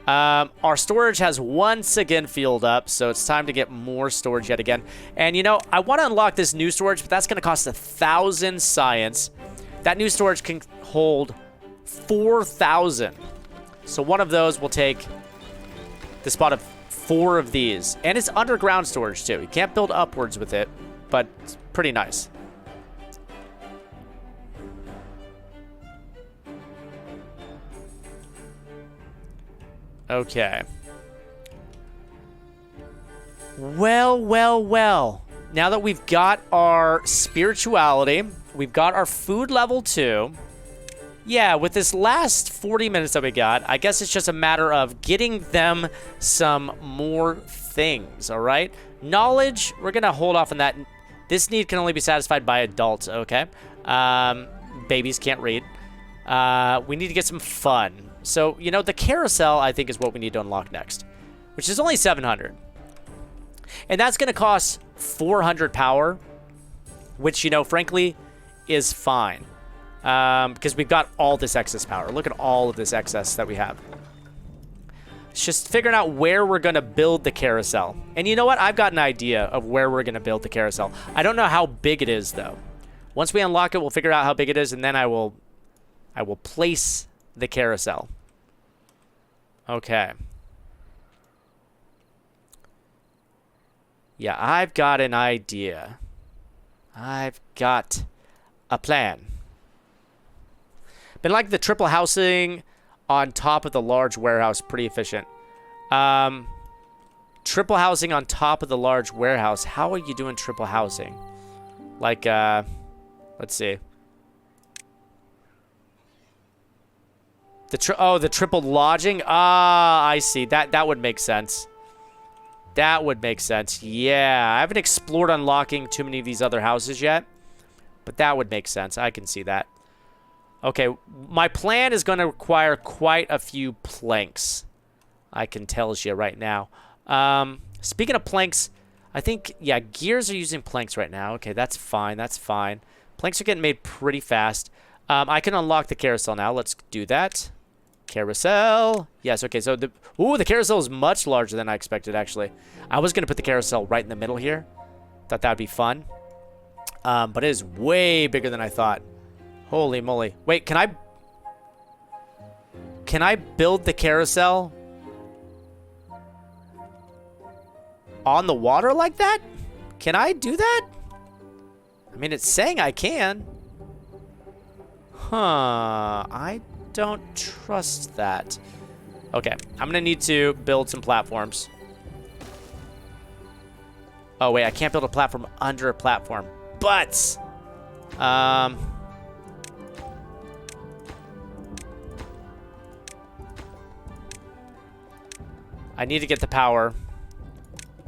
Our storage has once again filled up, so it's time to get more storage yet again. And, you know, I want to unlock this new storage, but that's going to cost 1,000 science. That new storage can hold 4,000. So one of those will take the spot of 4 of these. And it's underground storage, too. You can't build upwards with it, but it's pretty nice. Okay. Well. Now that we've got our spirituality, we've got our food level 2. Yeah, with this last 40 minutes that we got, I guess it's just a matter of getting them some more things, all right? Knowledge, we're going to hold off on that. This need can only be satisfied by adults, okay? Babies can't read. We need to get some fun. So, you know, the carousel, I think, is what we need to unlock next, which is only 700. And that's going to cost 400 power, which, you know, frankly, is fine. Because we've got all this excess power. Look at all of this excess that we have. It's just figuring out where we're going to build the carousel. And you know what? I've got an idea of where we're going to build the carousel. I don't know how big it is, though. Once we unlock it, we'll figure out how big it is, and then I will place the carousel. Okay. Yeah, I've got an idea. I've got a plan. Been like the triple housing on top of the large warehouse, pretty efficient. Triple housing on top of the large warehouse. How are you doing triple housing? Like, let's see. The triple lodging? Ah, I see. That would make sense. That would make sense. Yeah, I haven't explored unlocking too many of these other houses yet, but that would make sense. I can see that. Okay, my plan is going to require quite a few planks. I can tell you right now. Speaking of planks, I think, yeah, gears are using planks right now. Okay, that's fine. That's fine. Planks are getting made pretty fast. I can unlock the carousel now. Let's do that. Carousel. Yes, okay, so the carousel is much larger than I expected, actually. I was going to put the carousel right in the middle here. Thought that would be fun. But it is way bigger than I thought. Holy moly. Wait, can I build the carousel on the water like that? Can I do that? I mean, it's saying I can. Huh. I don't trust that. Okay, I'm gonna need to build some platforms. Oh wait, I can't build a platform under a platform. But I need to get the power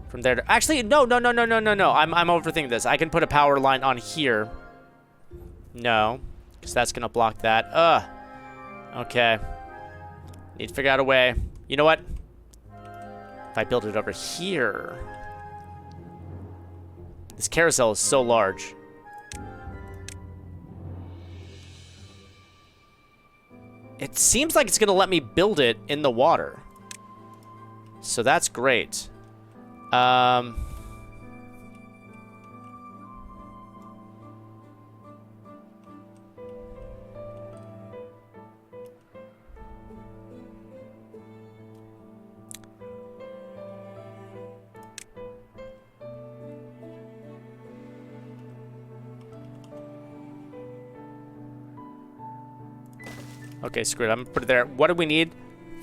from there to, actually no. I'm overthinking this. I can put a power line on here. No, because that's gonna block that. Okay. Need to figure out a way. You know what? If I build it over here. This carousel is so large. It seems like it's going to let me build it in the water. So that's great. Okay, screw it. I'm going to put it there. What do we need?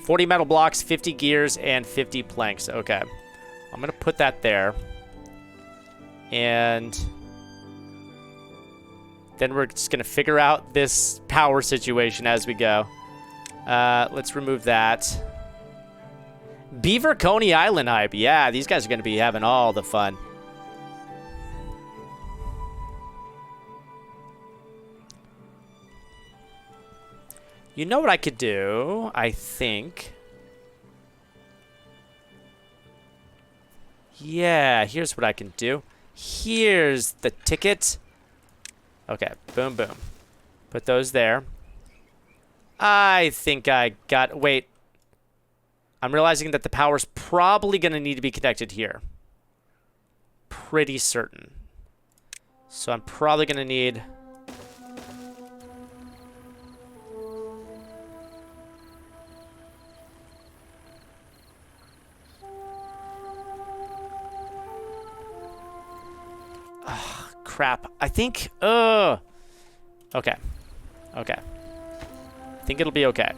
40 metal blocks, 50 gears, and 50 planks. Okay. I'm going to put that there. And then we're just going to figure out this power situation as we go. Let's remove that. Beaver Coney Island hype. Yeah, these guys are going to be having all the fun. You know what I could do, I think. Yeah, here's what I can do. Here's the ticket. Okay, boom, boom. Put those there. I think I got... Wait. I'm realizing that the power's probably going to need to be connected here. Pretty certain. So I'm probably going to need... crap. I think... Okay. Okay. I think it'll be okay.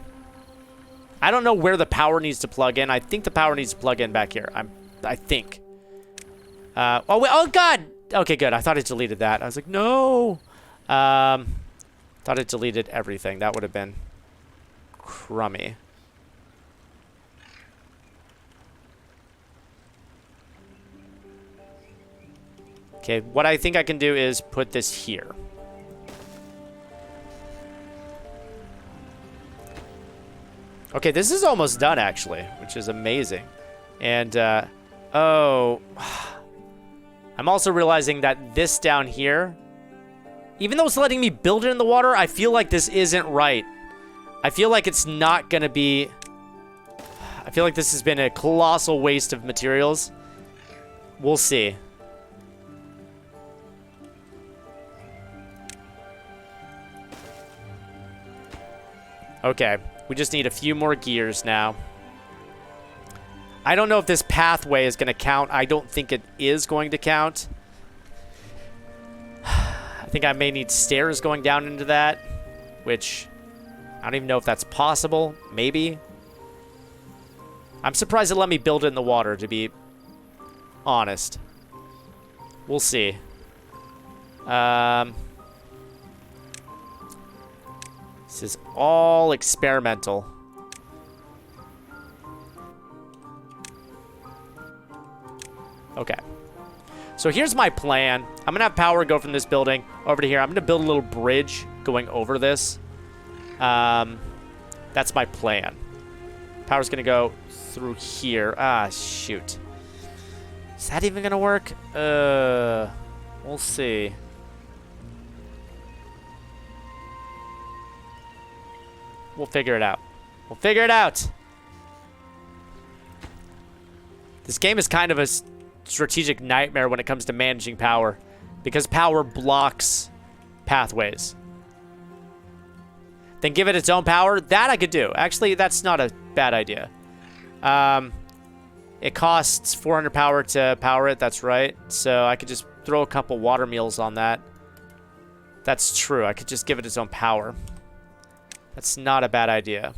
I don't know where the power needs to plug in. I think the power needs to plug in back here. I think. Oh, wait. Oh, God! Okay, good. I thought it deleted that. I was like, no! Thought it deleted everything. That would have been crummy. Okay, what I think I can do is put this here. Okay, this is almost done, actually, which is amazing. And, oh... I'm also realizing that this down here, even though it's letting me build it in the water, I feel like this isn't right. I feel like it's not going to be... I feel like this has been a colossal waste of materials. We'll see. Okay, we just need a few more gears now. I don't know if this pathway is going to count. I don't think it is going to count. I think I may need stairs going down into that, which I don't even know if that's possible. Maybe. I'm surprised it let me build it in the water, to be honest. We'll see. This is all experimental. Okay. So here's my plan. I'm going to have power go from this building over to here. I'm going to build a little bridge going over this. That's my plan. Power's going to go through here. Ah, shoot. Is that even going to work? We'll see. We'll figure it out. We'll figure it out. This game is kind of a strategic nightmare when it comes to managing power, because power blocks pathways. Then give it its own power. That I could do. Actually, that's not a bad idea. It costs 400 power to power it. That's right. So I could just throw a couple water meals on that. That's true. I could just give it its own power. That's not a bad idea.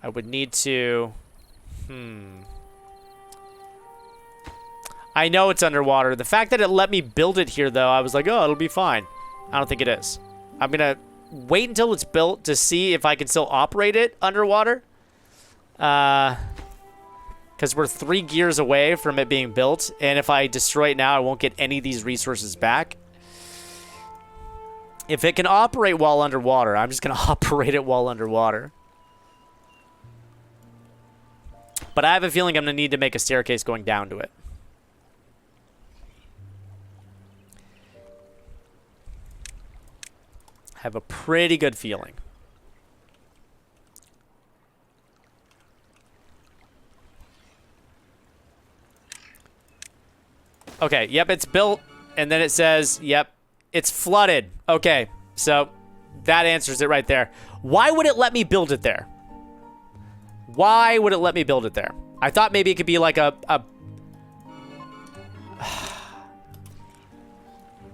I would need to... I know it's underwater. The fact that it let me build it here, though, I was like, oh, it'll be fine. I don't think it is. I'm going to wait until it's built to see if I can still operate it underwater. Because we're 3 gears away from it being built. And if I destroy it now, I won't get any of these resources back. If it can operate while underwater, I'm just going to operate it while underwater. But I have a feeling I'm going to need to make a staircase going down to it. I have a pretty good feeling. Okay, yep, it's built. And then it says, yep, it's flooded. Okay, so that answers it right there. Why would it let me build it there? Why would it let me build it there? I thought maybe it could be like a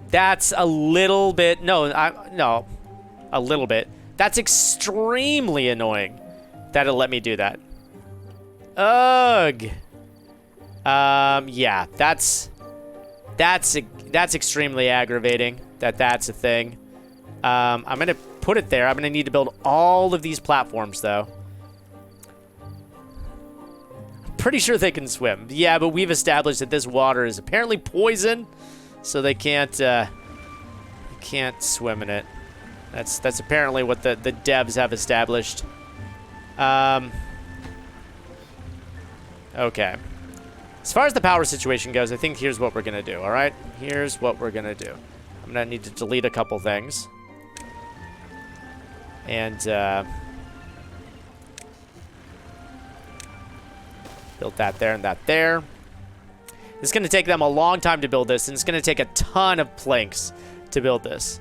That's a little bit... No, a little bit. That's extremely annoying that it let me do that. Ugh. Yeah, that's extremely aggravating that that's a thing. I'm going to put it there. I'm going to need to build all of these platforms, though. Pretty sure they can swim. Yeah, but we've established that this water is apparently poison, so they can't swim in it. That's apparently what the devs have established. Okay. As far as the power situation goes, I think here's what we're going to do, all right? Here's what we're going to do. I'm going to need to delete a couple things. And, build that there and that there. It's going to take them a long time to build this, and it's going to take a ton of planks to build this.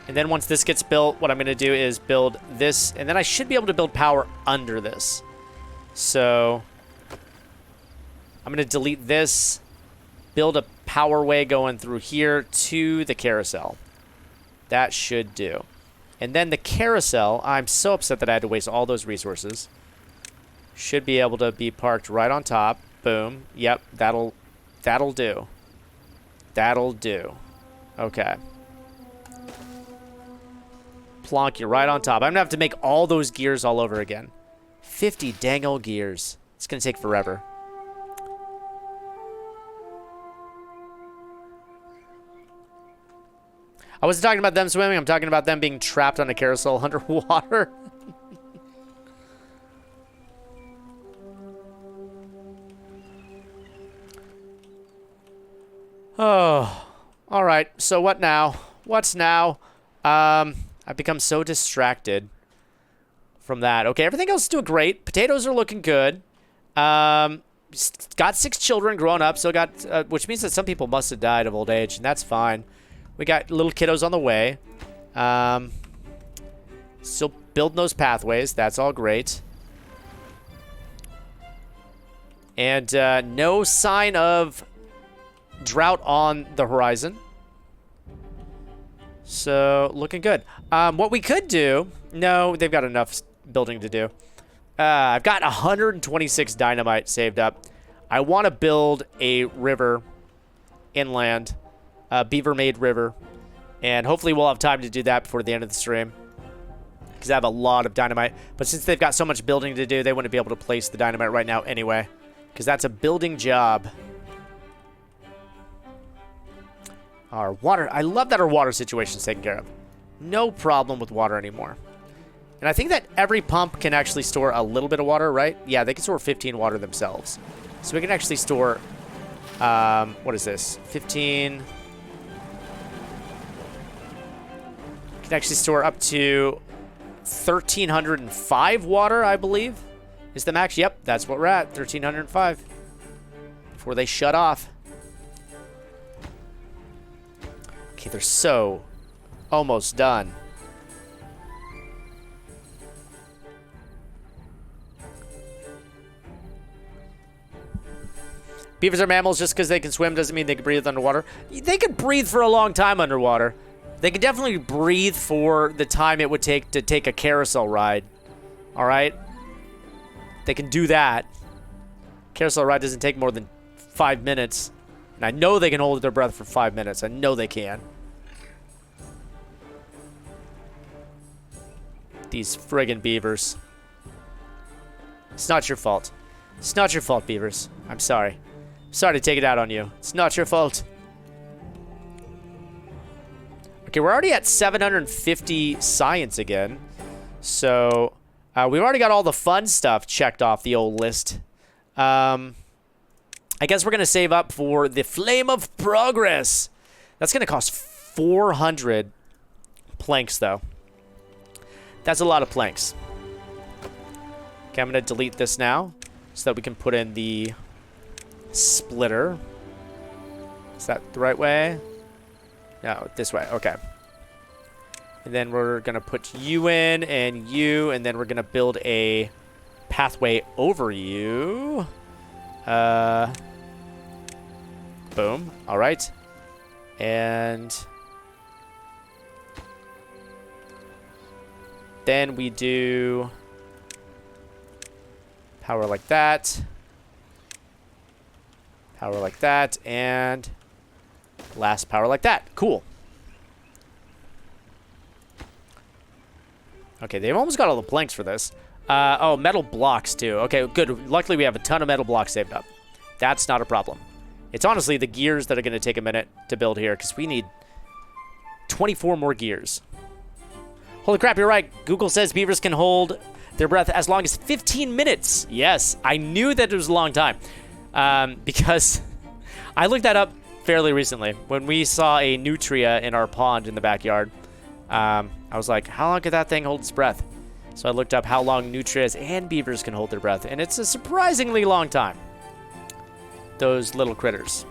And then once this gets built, what I'm going to do is build this, and then I should be able to build power under this. So I'm going to delete this, build a powerway going through here to the carousel. That should do. And then the carousel, I'm so upset that I had to waste all those resources. Should be able to be parked right on top. Boom. Yep, that'll do. That'll do. Okay. Plonk you right on top. I'm gonna have to make all those gears all over again. 50 dang old gears. It's gonna take forever. I wasn't talking about them swimming. I'm talking about them being trapped on a carousel underwater. Oh, all right. So what now? What's now? I've become so distracted from that. Okay, everything else is doing great. Potatoes are looking good. Got 6 children growing up, so got which means that some people must have died of old age, and that's fine. We got little kiddos on the way. Still building those pathways. That's all great. And no sign of drought on the horizon. So, looking good. What we could do... No, they've got enough building to do. I've got 126 dynamite saved up. I want to build a river inland. A beaver-made river. And hopefully we'll have time to do that before the end of the stream. Because I have a lot of dynamite. But since they've got so much building to do, they wouldn't be able to place the dynamite right now anyway. Because that's a building job. Our water, I love that our water situation is taken care of. No problem with water anymore. And I think that every pump can actually store a little bit of water, right? Yeah, they can store 15 water themselves. So we can actually store, what is this? 15. We can actually store up to 1,305 water, I believe, is the max. Yep, that's what we're at, 1,305. Before they shut off. Okay, they're so almost done. Beavers are mammals. Just because they can swim doesn't mean they can breathe underwater. They could breathe for a long time underwater. They could definitely breathe for the time it would take to take a carousel ride. All right? They can do that. Carousel ride doesn't take more than 5 minutes. And I know they can hold their breath for 5 minutes. I know they can. These friggin' beavers. It's not your fault. It's not your fault, beavers. I'm sorry. Sorry to take it out on you. It's not your fault. Okay, we're already at 750 science again. So, we've already got all the fun stuff checked off the old list. I guess we're going to save up for the Flame of Progress. That's going to cost 400 planks, though. That's a lot of planks. Okay, I'm going to delete this now so that we can put in the splitter. Is that the right way? No, this way. Okay. And then we're going to put you in and you, and then we're going to build a pathway over you. Boom. All right. And then we do power like that. Power like that. And last power like that. Cool. Okay, they've almost got all the planks for this. Oh, metal blocks too. Okay, good. Luckily, we have a ton of metal blocks saved up. That's not a problem. It's honestly the gears that are going to take a minute to build here because we need 24 more gears. Holy crap, you're right. Google says beavers can hold their breath as long as 15 minutes. Yes, I knew that it was a long time because I looked that up fairly recently when we saw a nutria in our pond in the backyard. I was like, how long could that thing hold its breath? So I looked up how long nutrias and beavers can hold their breath, and it's a surprisingly long time. Those little critters.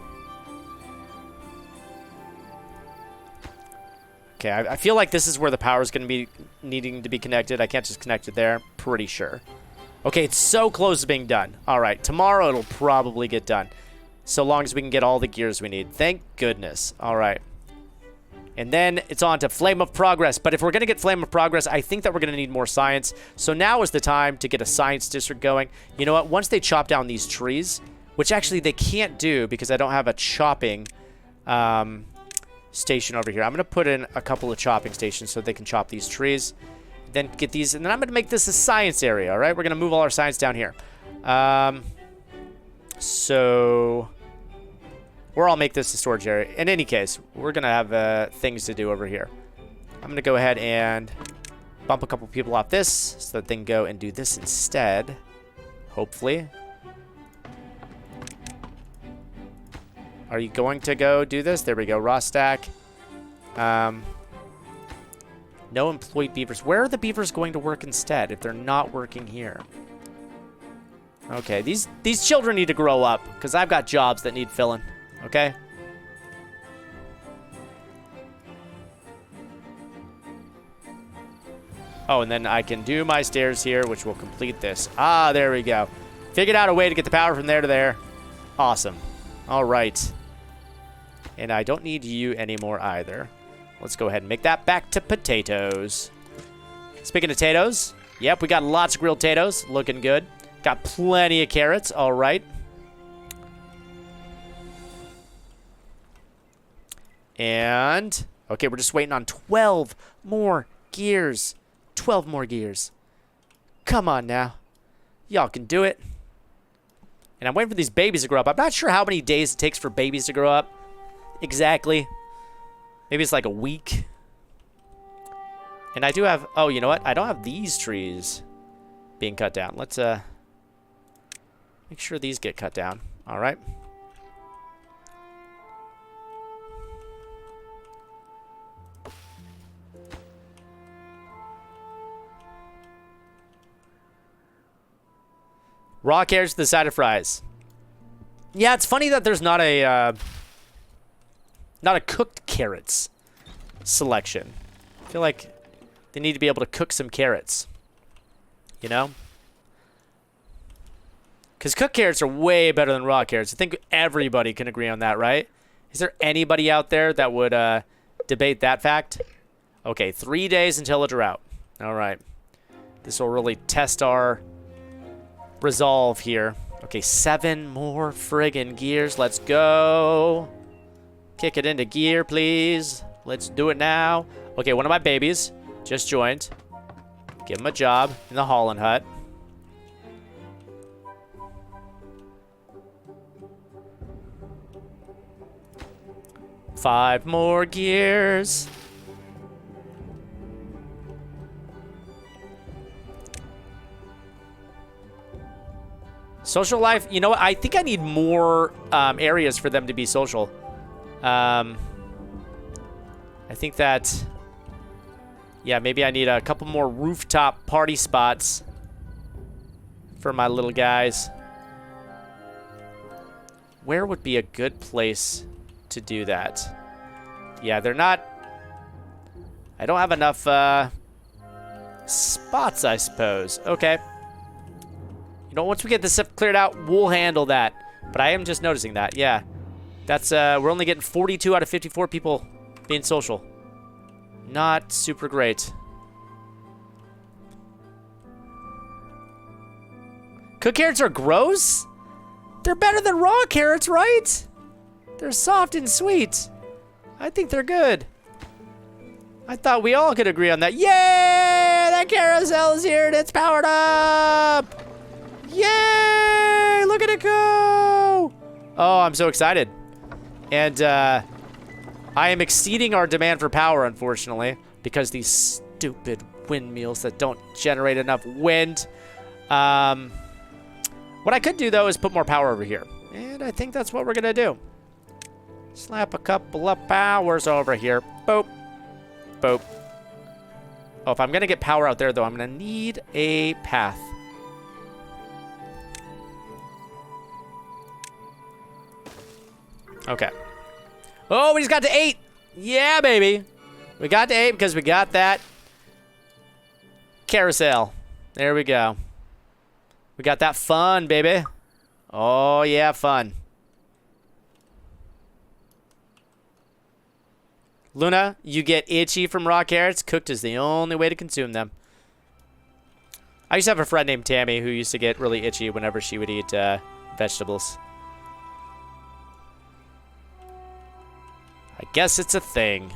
Okay, I feel like this is where the power is going to be needing to be connected. I can't just connect it there. Pretty sure. Okay, it's so close to being done. All right, tomorrow it'll probably get done. So long as we can get all the gears we need. Thank goodness. All right. And then it's on to Flame of Progress. But if we're going to get Flame of Progress, I think that we're going to need more science. So now is the time to get a science district going. You know what? Once they chop down these trees, which actually they can't do because I don't have a chopping station over here. I'm going to put in a couple of chopping stations so they can chop these trees. Then get these, and then I'm going to make this a science area, all right? We're going to move all our science down here. So, or I'll make this a storage area. In any case, we're going to have things to do over here. I'm going to go ahead and bump a couple people off this so that they can go and do this instead, hopefully. Are you going to go do this? There we go. Raw stack. No employed beavers. Where are the beavers going to work instead if they're not working here? Okay, these children need to grow up because I've got jobs that need filling. Okay? Oh, and then I can do my stairs here, which will complete this. Ah, there we go. Figured out a way to get the power from there to there. Awesome. All right. And I don't need you anymore either. Let's go ahead and make that back to potatoes. Speaking of potatoes, yep, we got lots of grilled potatoes. Looking good. Got plenty of carrots. All right. And, okay, we're just waiting on 12 more gears. 12 more gears. Come on now. Y'all can do it. And I'm waiting for these babies to grow up. I'm not sure how many days it takes for babies to grow up. Exactly. Maybe it's like a week. And I do have... Oh, you know what? I don't have these trees being cut down. Let's make sure these get cut down. All right. Raw carrots to the side of fries. Yeah, it's funny that there's not a cooked carrots selection. I feel like they need to be able to cook some carrots. You know? Because cooked carrots are way better than raw carrots. I think everybody can agree on that, right? Is there anybody out there that would debate that fact? Okay, 3 days until a drought. All right. This will really test our resolve here. Okay, 7 more friggin' gears. Let's go. Kick it into gear, please. Let's do it now. Okay, one of my babies just joined. Give him a job in the Holland hut. Five more gears. Social life, you know what? I think I need more areas for them to be social. I think that, yeah, maybe I need a couple more rooftop party spots for my little guys. Where would be a good place to do that? Yeah, they're not... I don't have enough spots, I suppose. Okay. You know, once we get this stuff cleared out, we'll handle that. But I am just noticing that, yeah. That's, we're only getting 42 out of 54 people being social. Not super great. Cooked carrots are gross? They're better than raw carrots, right? They're soft and sweet. I think they're good. I thought we all could agree on that. Yay! That carousel is here and it's powered up! Yay! Look at it go! Oh, I'm so excited. And I am exceeding our demand for power, unfortunately, because these Stupid windmills that don't generate enough wind. What I could do, though, is put more power over here. And I think that's what we're going to do. Slap a couple of powers over here. Boop. Boop. Oh, if I'm going to get power out there, though, I'm going to need a path. Okay. Oh, we just got to 8. Yeah, baby. We got to 8 because we got that carousel. There we go. We got that fun, baby. Oh, yeah, fun. Luna, you get itchy from raw carrots. Cooked is the only way to consume them. I used to have a friend named Tammy who used to get really itchy whenever she would eat vegetables. I guess it's a thing.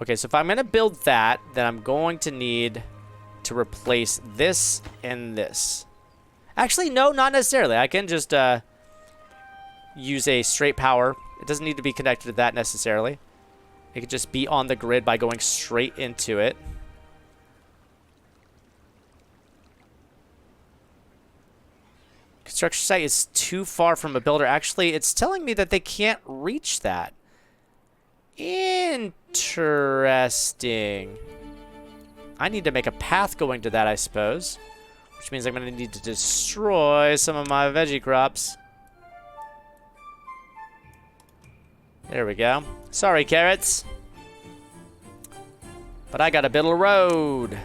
Okay, so if I'm going to build that, then I'm going to need to replace this and this. Actually, no, not necessarily. I can just use a straight power. It doesn't need to be connected to that necessarily. It could just be on the grid by going straight into it. Construction site is too far from a builder. Actually, it's telling me that they can't reach that. Interesting. I need to make a path going to that, I suppose. Which means I'm going to need to destroy some of my veggie crops. There we go. Sorry, carrots. But I got to build a road.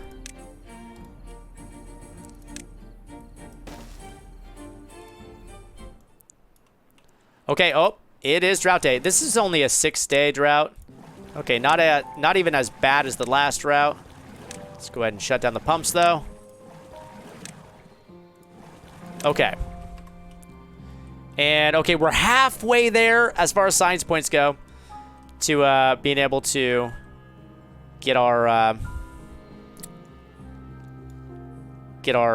Okay, oh, it is drought day. This is only a 6-day drought. Okay, not even as bad as the last drought. Let's go ahead and shut down the pumps, though. Okay. And, okay, we're halfway there as far as science points go to being able to get our,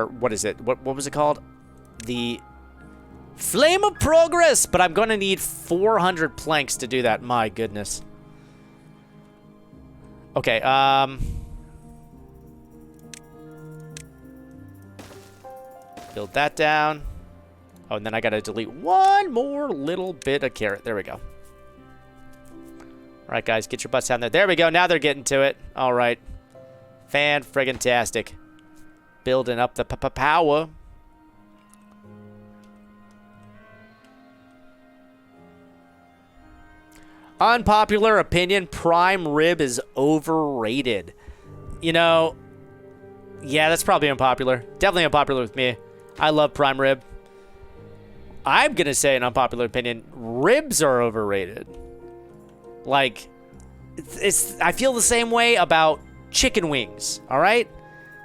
what is it? What was it called? The Flame of Progress, but I'm going to need 400 planks to do that. My goodness. Okay, build that down. Oh, and then I got to delete one more little bit of carrot. There we go. All right, guys, get your butts down there. There we go. Now they're getting to it. All right. Fan-friggin-tastic. Building up the power. Unpopular opinion, prime rib is overrated. You know, yeah, that's probably unpopular. Definitely unpopular with me. I love prime rib. I'm going to say an unpopular opinion, ribs are overrated. Like, I feel the same way about chicken wings, all right?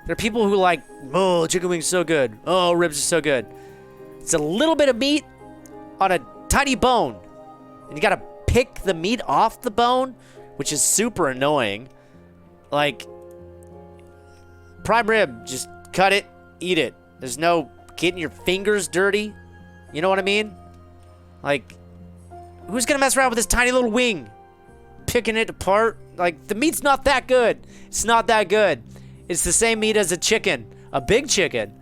There are people who like, oh, chicken wings so good. Oh, ribs are so good. It's a little bit of meat on a tiny bone. And you got to pick the meat off the bone, which is super annoying. Like, prime rib, just cut it, eat it. There's no getting your fingers dirty. You know what I mean? Like, who's gonna mess around with this tiny little wing? Picking it apart? Like, the meat's not that good. It's not that good. It's the same meat as a chicken. A big chicken.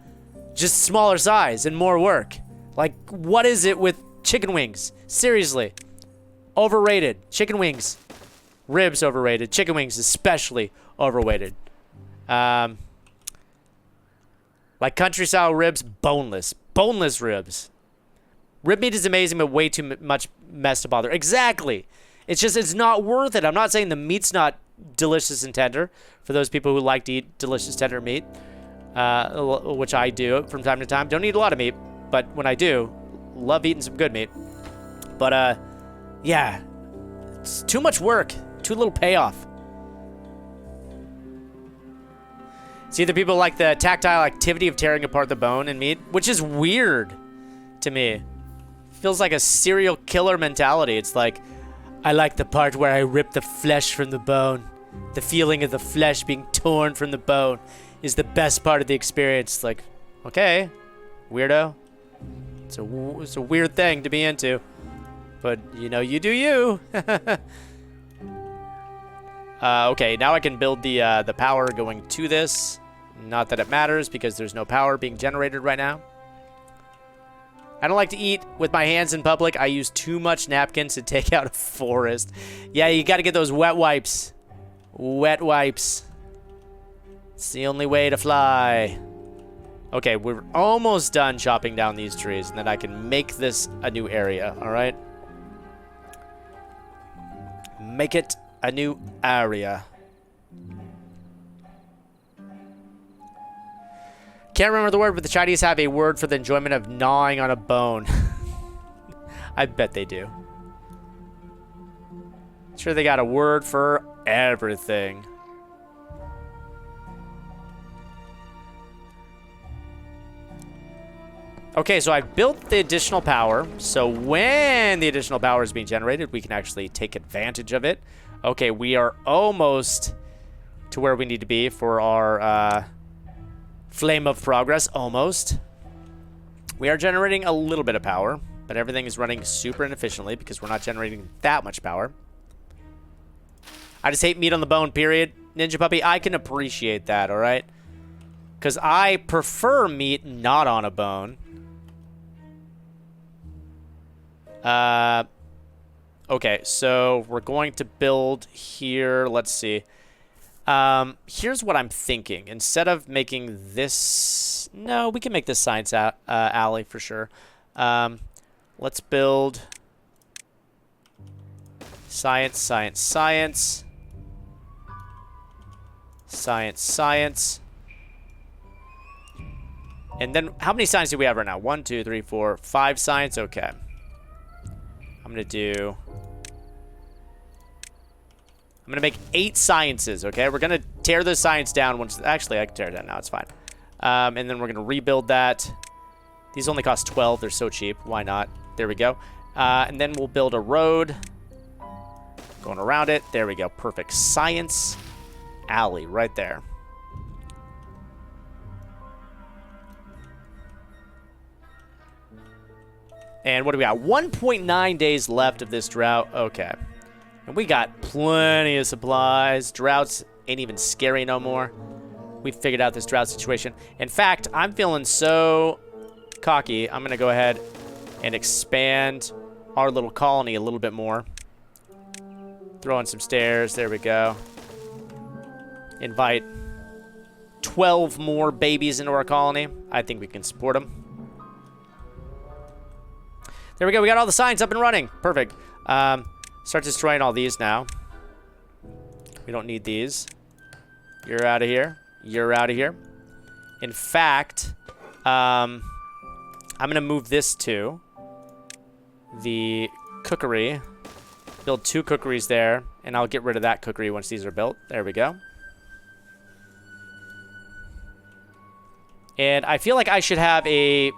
Just smaller size and more work. Like, what is it with chicken wings? Seriously. Overrated. Chicken wings. Ribs overrated. Chicken wings especially overrated. Like country style ribs, boneless. Boneless ribs. Rib meat is amazing, but way too much mess to bother. Exactly. It's just, it's not worth it. I'm not saying the meat's not delicious and tender for those people who like to eat delicious, tender meat, which I do from time to time. Don't eat a lot of meat, but when I do, love eating some good meat. But, yeah, it's too much work, too little payoff. It's either people like the tactile activity of tearing apart the bone and meat, which is weird to me. Feels like a serial killer mentality. It's like, I like the part where I rip the flesh from the bone. The feeling of the flesh being torn from the bone is the best part of the experience. It's like, okay, weirdo. It's a weird thing to be into. But, you know, you do you. Okay, now I can build the power going to this. Not that it matters because there's no power being generated right now. I don't like to eat with my hands in public. I use too much napkins to take out a forest. Yeah, you got to get those wet wipes. Wet wipes. It's the only way to fly. Okay, we're almost done chopping down these trees, and then I can make this a new area, all right? Make it a new area. Can't remember the word, but the Chinese have a word for the enjoyment of gnawing on a bone. I bet they do. Sure, they got a word for everything. Okay, so I built the additional power. So when the additional power is being generated, we can actually take advantage of it. Okay, we are almost to where we need to be for our flame of progress. Almost. We are generating a little bit of power, but everything is running super inefficiently because we're not generating that much power. I just hate meat on the bone, period. Ninja Puppy, I can appreciate that, all right? Because I prefer meat not on a bone. Okay, so we're going to build here. Let's see. Here's what I'm thinking. Instead of making this... No, we can make this science alley for sure. Let's build... Science, science, science. Science, science. And then, how many science do we have right now? 1, 2, 3, 4, 5 science? Okay. I'm going to make 8 sciences, okay? We're going to tear the science down once... Actually, I can tear it down now. It's fine. And then we're going to rebuild that. These only cost 12. They're so cheap. Why not? There we go. And then we'll build a road. Going around it. There we go. Perfect. Science alley right there. And what do we got? 1.9 days left of this drought. Okay. And we got plenty of supplies. Droughts ain't even scary no more. We figured out this drought situation. In fact, I'm feeling so cocky. I'm going to go ahead and expand our little colony a little bit more. Throw in some stairs. There we go. Invite 12 more babies into our colony. I think we can support them. There we go. We got all the signs up and running. Perfect. Start destroying all these now. We don't need these. You're out of here. You're out of here. In fact, I'm going to move this to the cookery. Build 2 cookeries there, and I'll get rid of that cookery once these are built. There we go. And I feel like I should have a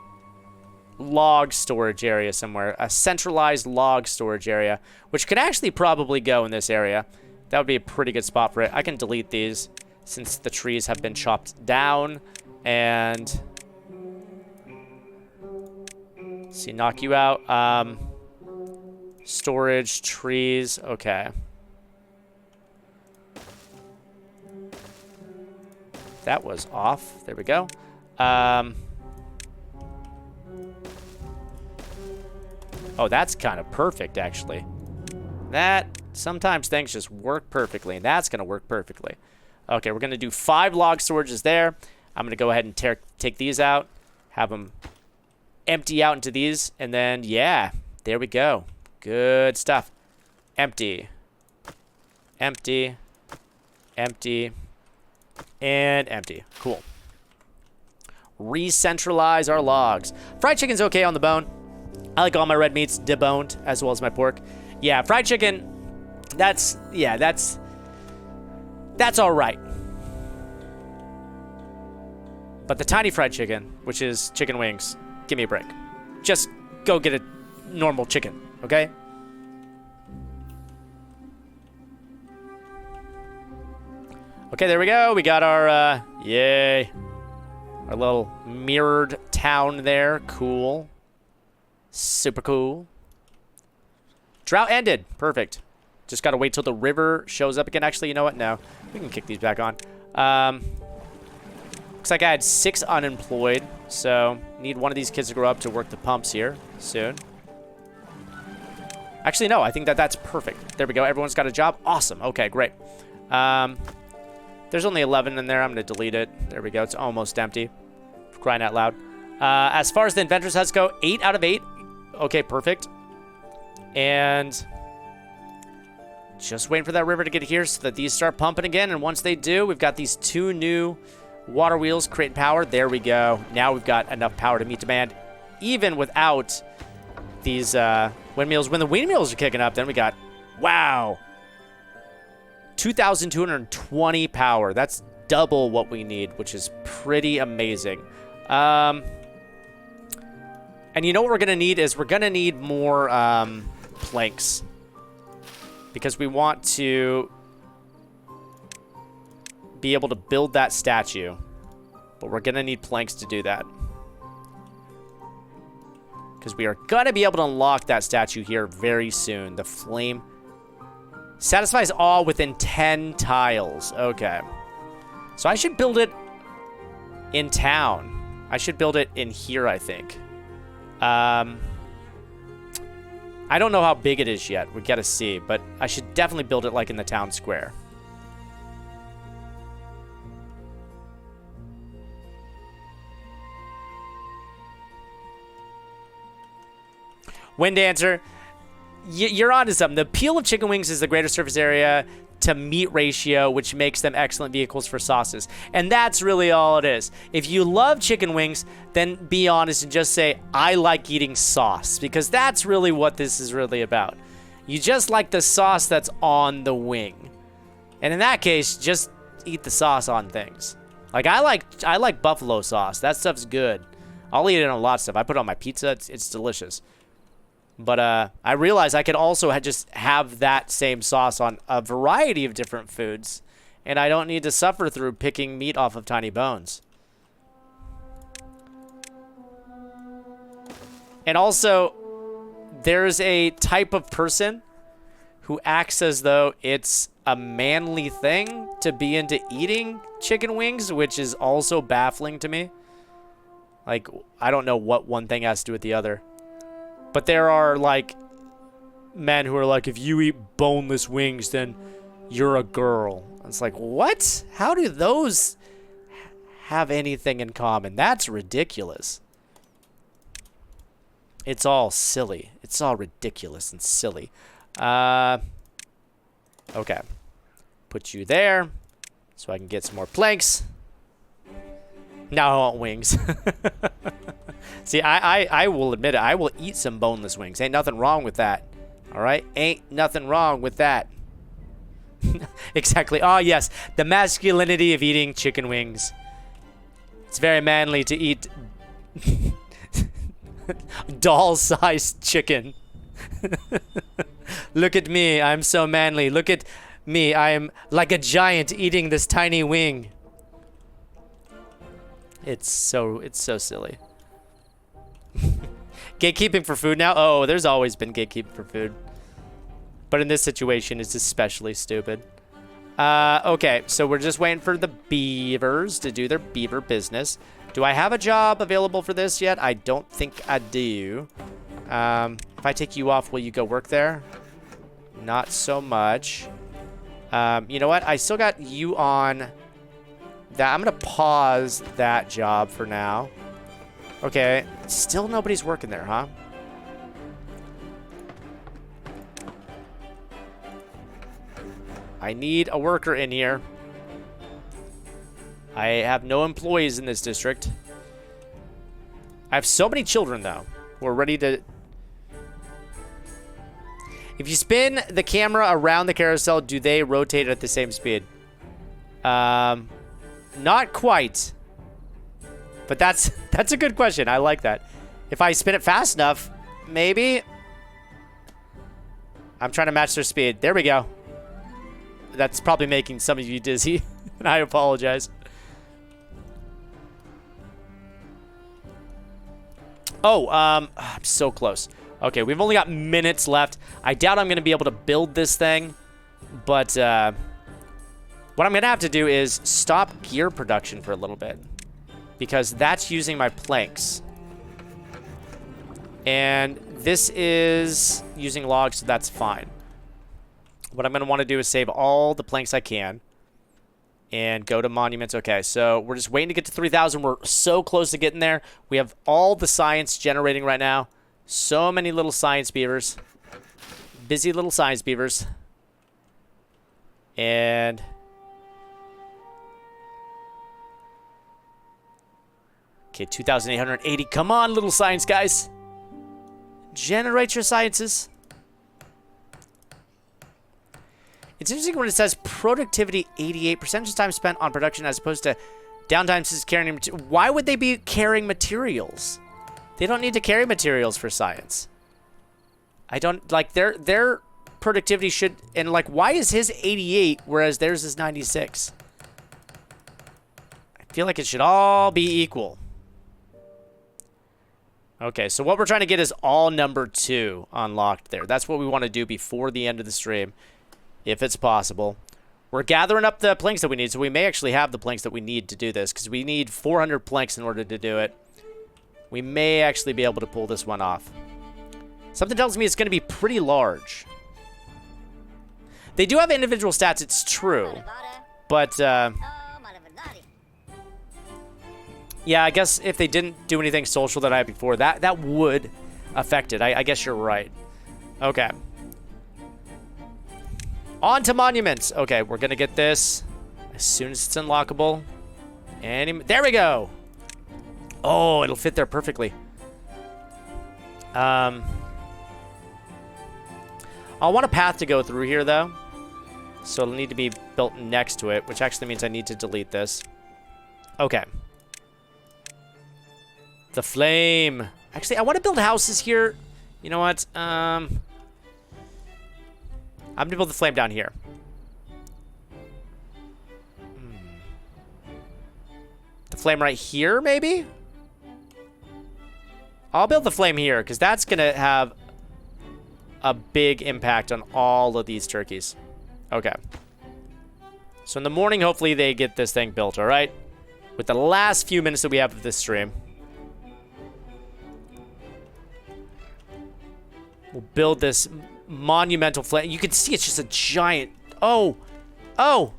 log storage area somewhere. A centralized log storage area, which could actually probably go in this area. That would be a pretty good spot for it. I can delete these since the trees have been chopped down. And... see, knock you out. Storage, trees. Okay. That was off. There we go. Oh, that's kind of perfect, actually. Sometimes things just work perfectly, and that's going to work perfectly. Okay, we're going to do 5 log storages there. I'm going to go ahead and take these out, have them empty out into these, and then, yeah, there we go. Good stuff. Empty. Empty. Empty. And empty. Cool. Re-centralize our logs. Fried chicken's okay on the bone. I like all my red meats deboned, as well as my pork. Yeah, fried chicken, that's all right. But the tiny fried chicken, which is chicken wings, give me a break. Just go get a normal chicken, okay? Okay, there we go. We got our, yay. Our little mirrored town there. Cool. Super cool. Drought ended. Perfect. Just got to wait till the river shows up again. Actually, you know what? No. We can kick these back on. Looks like I had 6 unemployed. So, need one of these kids to grow up to work the pumps here soon. Actually, no. I think that's perfect. There we go. Everyone's got a job. Awesome. Okay, great. There's only 11 in there. I'm going to delete it. There we go. It's almost empty. For crying out loud. As far as the inventors has go, 8 out of 8. Okay, perfect. And just waiting for that river to get here so that these start pumping again. And once they do, we've got these 2 new water wheels creating power. There we go. Now we've got enough power to meet demand, even without these windmills. When the windmills are kicking up, then we got, wow, 2,220 power. That's double what we need, which is pretty amazing. And you know what we're going to need is we're going to need more planks. Because we want to be able to build that statue. But we're going to need planks to do that. Because we are going to be able to unlock that statue here very soon. The flame satisfies all within 10 tiles. Okay. So I should build it in town. I should build it in here, I think. I don't know how big it is yet. We gotta see, but I should definitely build it like in the town square. Wind Dancer, you're onto something. The appeal of chicken wings is the greater surface area to meat ratio, which makes them excellent vehicles for sauces. And that's really all it is. If you love chicken wings, then be honest and just say, I like eating sauce, because that's really what this is really about. You just like the sauce that's on the wing. And in that case, just eat the sauce on things. Like I like buffalo sauce. That stuff's good. I'll eat it on a lot of stuff. I put it on my pizza. It's delicious. But I realized I could also just have that same sauce on a variety of different foods. And I don't need to suffer through picking meat off of tiny bones. And also, there's a type of person who acts as though it's a manly thing to be into eating chicken wings, which is also baffling to me. Like, I don't know what one thing has to do with the other. But there are, like, men who are like, if you eat boneless wings, then you're a girl. It's like, what? How do those have anything in common? That's ridiculous. It's all silly. It's all ridiculous and silly. Okay. Put you there so I can get some more planks. Now I want wings. See, I will admit it. I will eat some boneless wings. Ain't nothing wrong with that. All right? Ain't nothing wrong with that. Exactly. Oh, yes. The masculinity of eating chicken wings. It's very manly to eat doll-sized chicken. Look at me. I'm so manly. Look at me. I am like a giant eating this tiny wing. It's so silly. Gatekeeping for food now? Oh, there's always been gatekeeping for food. But in this situation, it's especially stupid. Okay, so we're just waiting for the beavers to do their beaver business. Do I have a job available for this yet? I don't think I do. If I take you off, will you go work there? Not so much. You know what? I still got you on that. I'm going to pause that job for now. Okay, still nobody's working there, huh? I need a worker in here. I have no employees in this district. I have so many children, though, who are ready to... If you spin the camera around the carousel, do they rotate at the same speed? Not quite. But that's a good question. I like that. If I spin it fast enough, maybe. I'm trying to match their speed. There we go. That's probably making some of you dizzy. And I apologize. Oh, I'm so close. Okay, we've only got minutes left. I doubt I'm going to be able to build this thing But what I'm going to have to do is stop gear production for a little bit, because that's using my planks. And this is using logs, so that's fine. What I'm going to want to do is save all the planks I can and go to monuments. Okay, so we're just waiting to get to 3,000. We're so close to getting there. We have all the science generating right now. So many little science beavers. Busy little science beavers. And okay, 2,880. Come on, little science guys. Generate your sciences. It's interesting when it says productivity 88% of time spent on production as opposed to downtime is carrying. Why would they be carrying materials? They don't need to carry materials for science. I don't like their productivity should, and like, why is his 88 whereas theirs is 96? I feel like it should all be equal. Okay, so what we're trying to get is all number 2 unlocked there. That's what we want to do before the end of the stream, if it's possible. We're gathering up the planks that we need, so we may actually have the planks that we need to do this, because we need 400 planks in order to do it. We may actually be able to pull this one off. Something tells me it's going to be pretty large. They do have individual stats, it's true. But, yeah, I guess if they didn't do anything social that I had before, that would affect it. I guess you're right. Okay. On to monuments. Okay, we're going to get this as soon as it's unlockable. There we go. Oh, it'll fit there perfectly. I'll want a path to go through here, though. So it'll need to be built next to it, which actually means I need to delete this. Okay. The flame. Actually, I want to build houses here. You know what? I'm going to build the flame down here. The flame right here, maybe? I'll build the flame here, because that's going to have a big impact on all of these turkeys. Okay. So in the morning, hopefully they get this thing built, all right? With the last few minutes that we have of this stream. We'll build this monumental flame. You can see it's just a giant... Oh! Oh!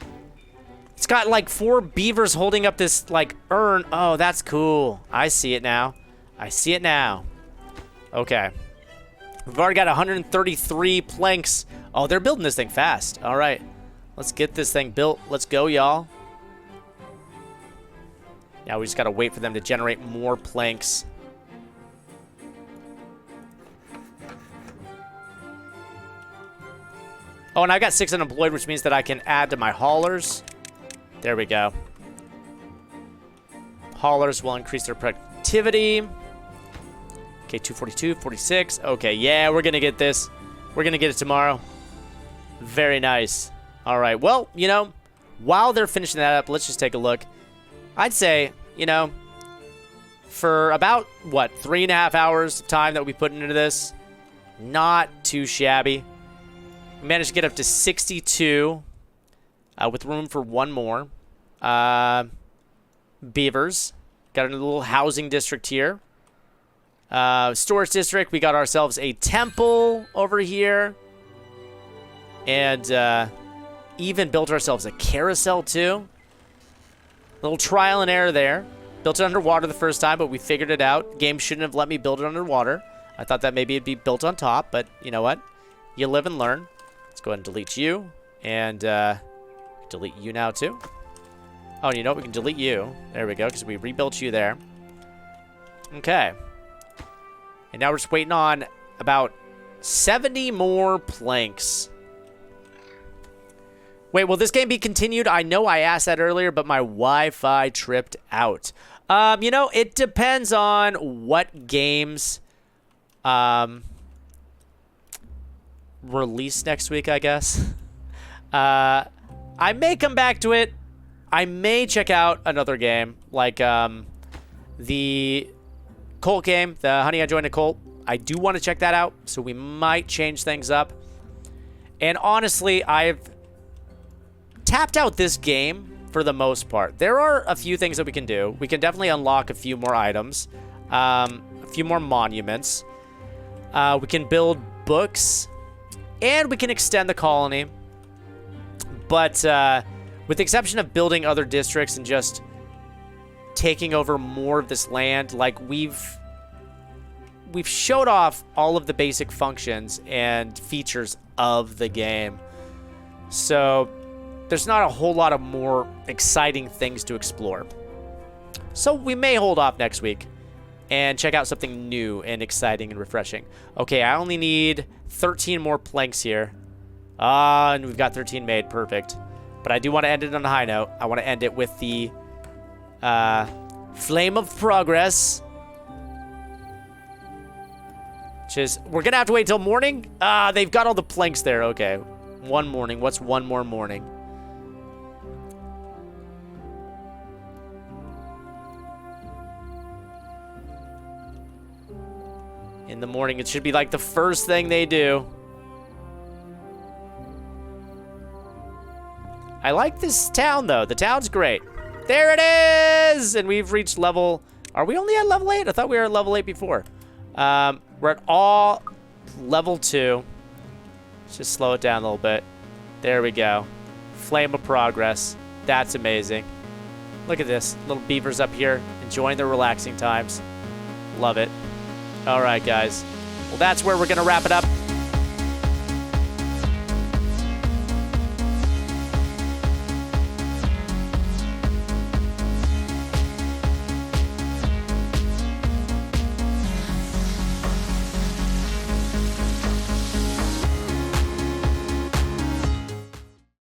It's got like 4 beavers holding up this like urn. Oh, that's cool. I see it now. I see it now. Okay. We've already got 133 planks. Oh, they're building this thing fast. All right. Let's get this thing built. Let's go, y'all. Now we just got to wait for them to generate more planks. Oh, and I got 6 unemployed, which means that I can add to my haulers. There we go. Haulers will increase their productivity. Okay, 242, 46. Okay, yeah, we're going to get this. We're going to get it tomorrow. Very nice. All right, well, you know, while they're finishing that up, let's just take a look. I'd say, you know, for about, what, 3.5 hours of time that we put into this, not too shabby. We managed to get up to 62 with room for one more. Beavers. Got a little housing district here. Storage district. We got ourselves a temple over here. And even built ourselves a carousel, too. Little trial and error there. Built it underwater the first time, but we figured it out. Game shouldn't have let me build it underwater. I thought that maybe it'd be built on top, but you know what? You live and learn. Let's go ahead and delete you. And delete you now, too. Oh, you know what? We can delete you. There we go, because we rebuilt you there. Okay. And now we're just waiting on about 70 more planks. Wait, will this game be continued? I know I asked that earlier, but my Wi-Fi tripped out. You know, it depends on what games release next week, I guess. I may come back to it. I may check out another game, like the Colt game, the Honey, I Joined a Cult. I do want to check that out, so we might change things up. And honestly, I've tapped out this game for the most part. There are a few things that we can do. We can definitely unlock a few more items, a few more monuments. We can build books, and we can extend the colony. But with the exception of building other districts and just taking over more of this land, like we've showed off all of the basic functions and features of the game. So there's not a whole lot of more exciting things to explore. So we may hold off next week and check out something new and exciting and refreshing. Okay, I only need 13 more planks here. And we've got 13 made. Perfect. But I do want to end it on a high note. I want to end it with the Flame of Progress. Which is, we're going to have to wait till morning? They've got all the planks there. Okay. One morning. What's one more morning? In the morning, it should be like the first thing they do. I like this town, though. The town's great. There it is! And we've reached level... Are we only at level 8? I thought we were at level 8 before. We're at all level 2. Let's just slow it down a little bit. There we go. Flame of Progress. That's amazing. Look at this. Little beavers up here enjoying their relaxing times. Love it. All right, guys. Well, that's where we're going to wrap it up.